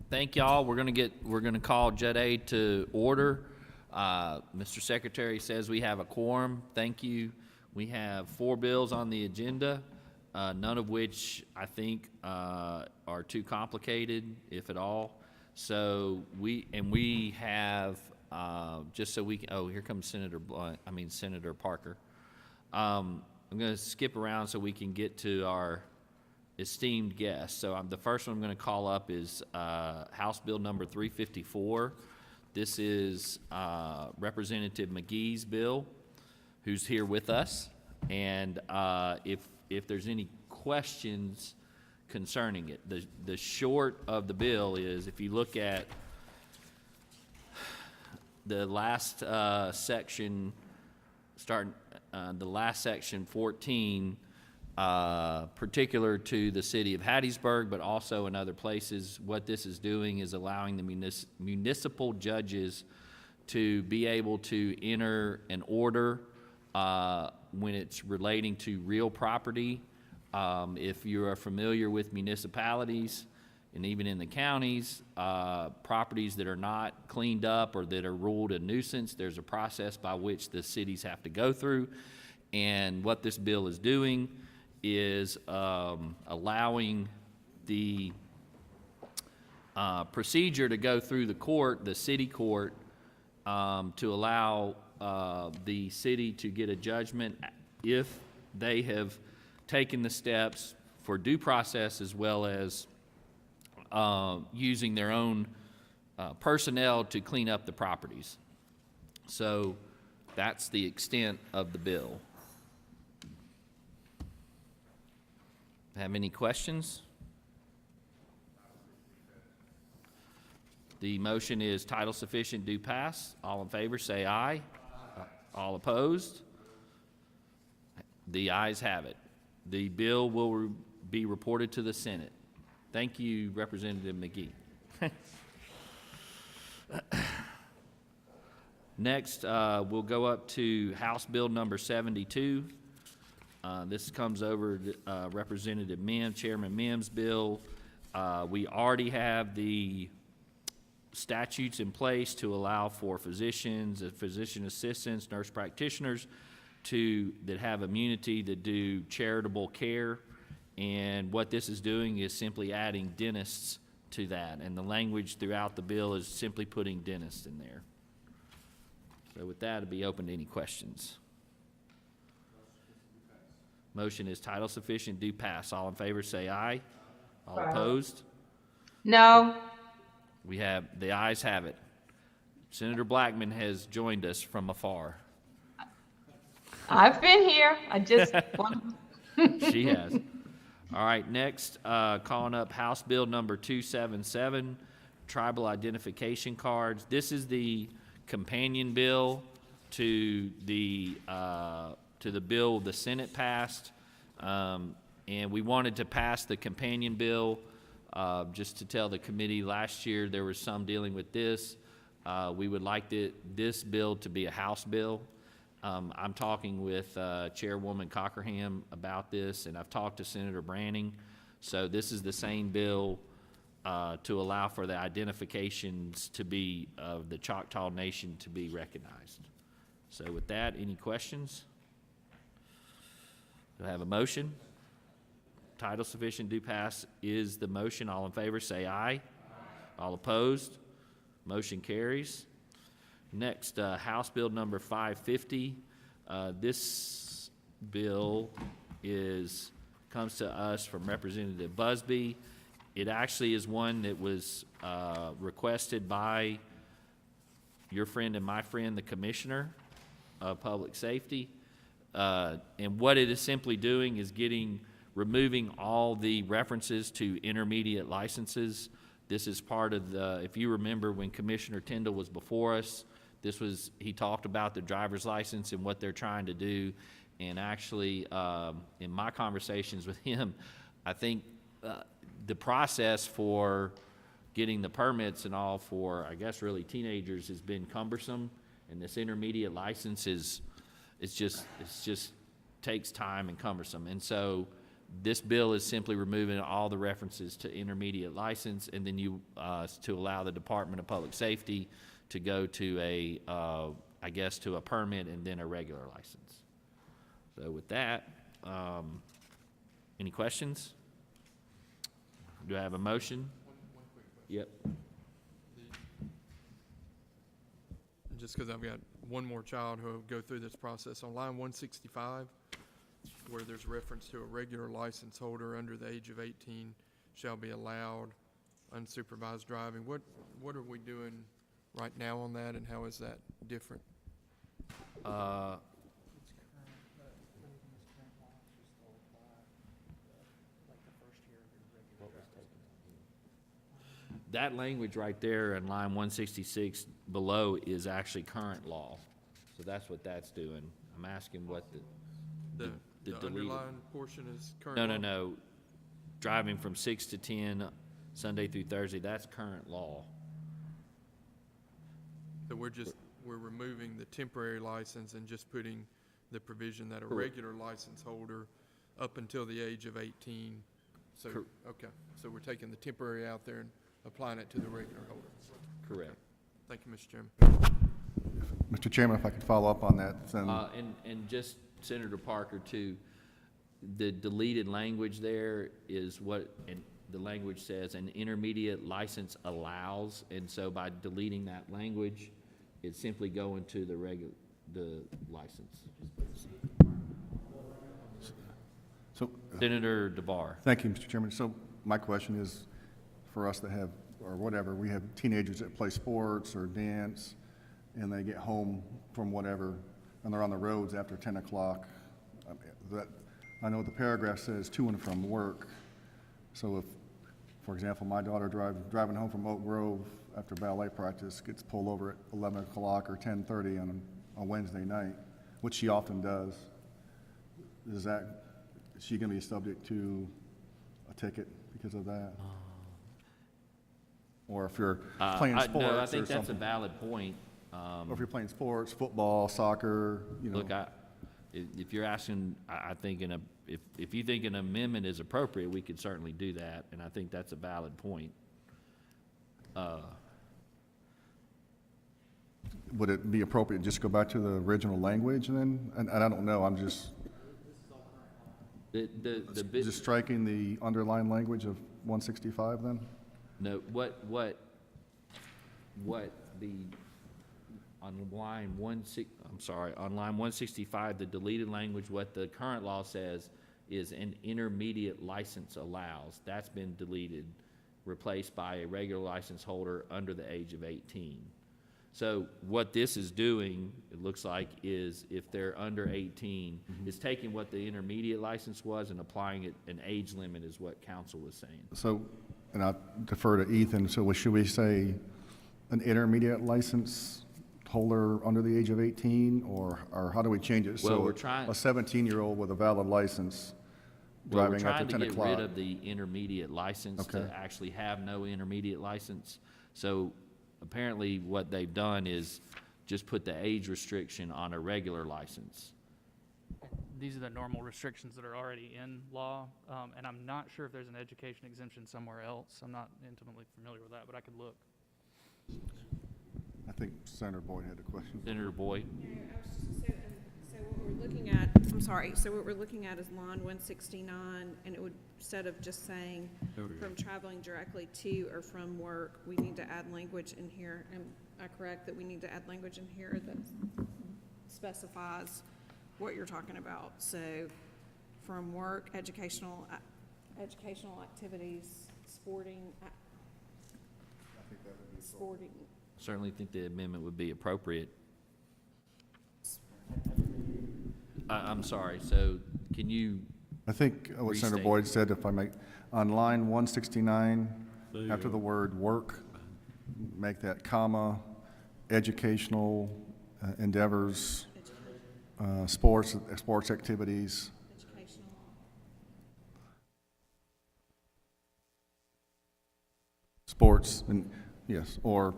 Thank y'all. We're gonna call Judiciary to order. Mr. Secretary says we have a quorum. Thank you. We have 4 bills on the agenda, none of which I think are too complicated, if at all. So we have just so we can. Oh, here comes Senator Parker. I'm going to skip around so we can get to our esteemed guests. So the first one I'm going to call up is House Bill number 354. This is Representative McGee's bill, who's here with us. And if there's any questions concerning it, the short of the bill is, if you look at the last section, starting the last section 14, particular to the city of Hattiesburg, but also in other places, what this is doing is allowing the municipal judges to be able to enter an order when it's relating to real property. If you are familiar with municipalities, and even in the counties, properties that are not cleaned up or that are ruled a nuisance, there's a process by which the cities have to go through. And what this bill is doing is allowing the procedure to go through the court, the city court, to allow the city to get a judgment if they have taken the steps for due process, as well as using their own personnel to clean up the properties. So that's the extent of the bill. Have any questions? The motion is title sufficient, do pass. All in favor say aye. All opposed? The ayes have it. The bill will be reported to the Senate. Thank you, Representative McGee. Next, we'll go up to House Bill number 72. This comes over to Representative Mims, Chairman Mims' bill. We already have the statutes in place to allow for physicians, physician assistants, nurse practitioners that have immunity to do charitable care. And what this is doing is simply adding dentists to that. And the language throughout the bill is simply putting dentists in there. So with that, it'll be open to any questions. Motion is title sufficient, do pass. All in favor say aye. All opposed? No. We have, the ayes have it. Senator Blackman has joined us from afar. I've been here. I just She has. All right, next, calling up House Bill number 277, tribal identification cards. This is the companion bill to the bill the Senate passed, and we wanted to pass the companion bill just to tell the committee last year there was some dealing with this. We would like this bill to be a House bill. I'm talking with Chairwoman Cockerham about this, and I've talked to Senator Branning. So this is the same bill to allow for the identifications to be of the Choctaw Nation to be recognized. So with that, any questions? Do I have a motion? Title sufficient, do pass is the motion. All in favor say aye. Aye. All opposed? Motion carries. Next, House Bill number 550. This bill comes to us from Representative Busby. It actually is one that was requested by your friend and my friend, the Commissioner of Public Safety. And what it is simply doing is removing all the references to intermediate licenses. This is part of if you remember when Commissioner Tyndall was before us, he talked about the driver's license and what they're trying to do. And actually, in my conversations with him, I think the process for getting the permits and all for, I guess, really teenagers has been cumbersome. And this intermediate license it just takes time and cumbersome. And so this bill is simply removing all the references to intermediate license, and then to allow the Department of Public Safety to go to I guess to a permit and then a regular license. So with that, any questions? Do I have a motion? One quick question. Yep. Just because I've got one more child who will go through this process, on line 165, where there's reference to a regular license holder under the age of 18 shall be allowed unsupervised driving, what are we doing right now on that, and how is that different? That language right there in line 166 below is actually current law. So that's what that's doing. I'm asking what The deleted. underlying portion is current No, law? no. Driving from 6 to 10, Sunday through Thursday, that's current law. So we're removing the temporary license and just putting the provision that a Correct. regular license holder up until the age of 18. So, Cor- okay, so we're taking the temporary out there and applying it to the regular holder. Correct. Thank you, Mr. Chairman. Mr. Chairman, if I could follow up on that, then, And just Senator Parker too, the deleted language there is what, and the language says an intermediate license allows, and so by deleting that language, it's simply going to the license. so, Senator DeVar. thank you, Mr. Chairman. So my question is, for us that have, or whatever, we have teenagers that play sports or dance, and they get home from whatever, and they're on the roads after 10 o'clock. I know the paragraph says to and from work. So if, for example, my daughter driving home from Oak Grove after ballet practice gets pulled over at 11 o'clock or 10:30 on Wednesday night, which she often does, is she going to be subject to a ticket because of that? Or if you're playing sports No, I or think that's a something. valid point. Or if you're playing sports, football, soccer, Look, if you're asking, I think if you think an amendment is appropriate, we could certainly do that, and I think that's a valid point. Would it be appropriate to just go back to the original language then? And I don't know, I'm just The striking the underlying language of 165 then? No, on line 165, the deleted language, what the current law says is an intermediate license allows. That's been deleted, replaced by a regular license holder under the age of 18. So what this is doing, it looks like, is if they're under 18, is taking what the intermediate license was and applying it, an age limit is what council was saying. So, and I defer to Ethan, so should we say an intermediate license holder under the age of 18, or how do we change it? Well, So we're trying- a 17-year-old with a valid license Well, we're driving trying after to 10 get o'clock. rid of the intermediate license to Okay. actually have no intermediate license. So apparently what they've done is just put the age restriction on a regular license. These are the normal restrictions that are already in law, and I'm not sure if there's an education exemption somewhere else. I'm not intimately familiar with that, but I could look. I think Senator Boyd had a question. Senator Boyd? So what we're looking at, I'm sorry, so what we're looking at is line 169, and it would, instead of just saying from traveling directly to or from work, we need to add language in here. Am I correct that we need to add language in here that specifies what you're talking about? So from work, educational activities, sporting. Certainly think the amendment would be appropriate. I'm sorry, so can you, I think what Senator Restate. Boyd said, if I make, on line 169, after the word work, make that comma, educational endeavors, sports activities. Educational. Sports, and yes, or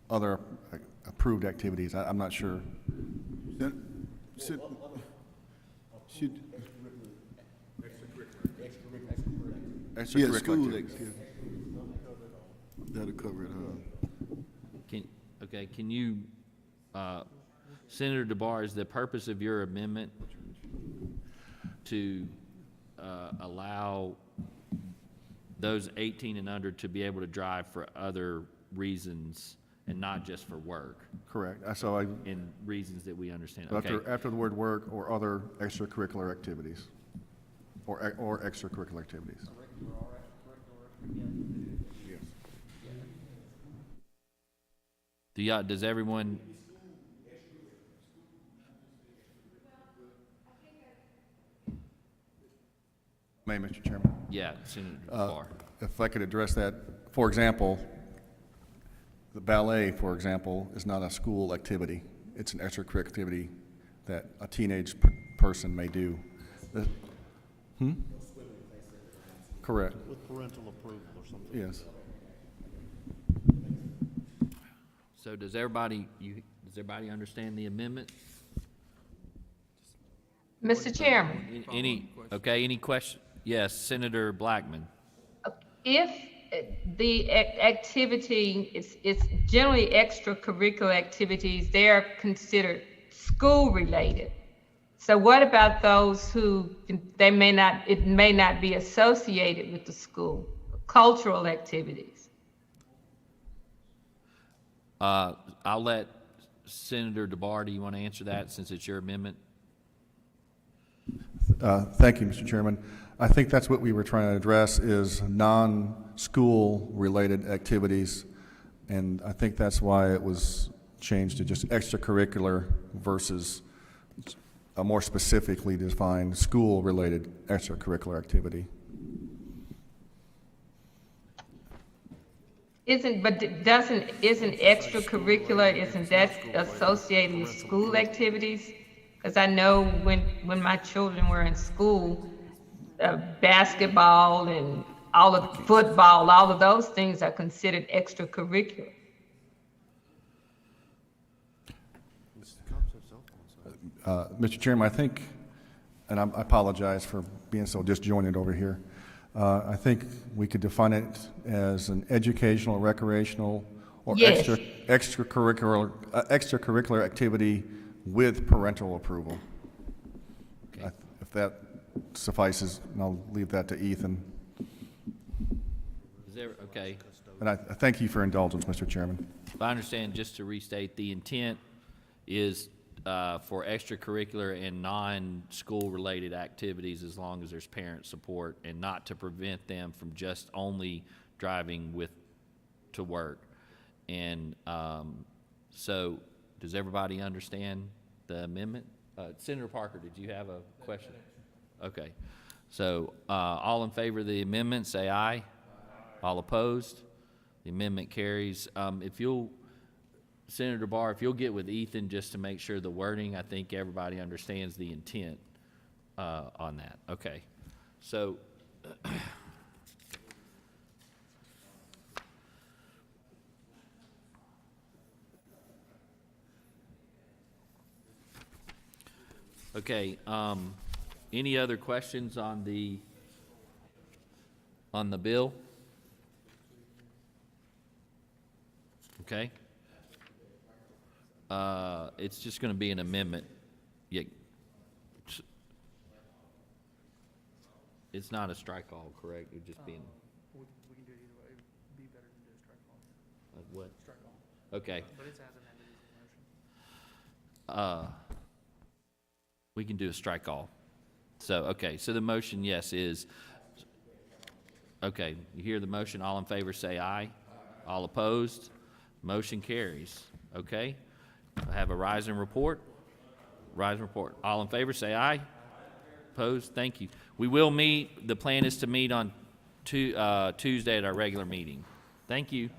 other Should. Yeah, Extracurricular school, activities. that'll cover it, huh? Can you, Senator DeBar, is the purpose of your amendment to allow those 18 and under to be able to drive for other reasons and not just for work, Correct. So I, and reasons that we understand? Okay. after the word work or other extracurricular activities, or extracurricular activities. Does everyone? May, Mr. Chairman. Yeah, Senator DeBar. If I could address that, for example, the ballet, for example, is not a school activity. It's an extracurricular activity that a teenage person may do. Correct. With parental approval or something. Yes. So does everybody understand the amendment? Mr. Chairman, Any question? Yes, Senator Blackman. if the activity, it's generally extracurricular activities, they're considered school-related. So what about those who, it may not be associated with the school, cultural activities? I'll let Senator DeBar, do you want to answer that since it's your amendment? Thank you, Mr. Chairman. I think that's what we were trying to address is non-school related activities. And I think that's why it was changed to just extracurricular versus a more specifically defined school-related extracurricular activity. Isn't extracurricular, isn't that associated with school activities? Because I know when my children were in school, basketball and all of football, all of those things are considered extracurricular. Mr. Chairman, I think, and I apologize for being so disjointed over here, I think we could define it as an educational, recreational, or Yes. extracurricular activity with parental approval. Okay. If that suffices, and I'll leave that to Ethan. Is there, okay. And I thank you for indulgence, Mr. Chairman. If I understand, just to restate, the intent is for extracurricular and non-school related activities as long as there's parent support and not to prevent them from just only driving to work. And so does everybody understand the amendment? Senator Parker, did you have a question? Okay. So all in favor of the amendment, say aye. All opposed? The amendment carries. If you'll, Senator Barr, if you'll get with Ethan just to make sure the wording, I think everybody understands the intent on that. Okay. So okay, any other questions on the bill? Okay. It's just going to be an amendment. Yeah. It's not a strike all, correct? It'd just be an, We can do it either way. It'd be better than do a strike all. what? Strike all. Okay. But it's as amended as the motion. We can do a strike all. So, okay, so the motion, yes, is, okay, you hear the motion, all in favor say aye. All opposed, motion carries, okay? I have a rise and report. Rise and report. All in favor say aye. Opposed, thank you. We will meet, the plan is to meet on Tuesday at our regular meeting. Thank you.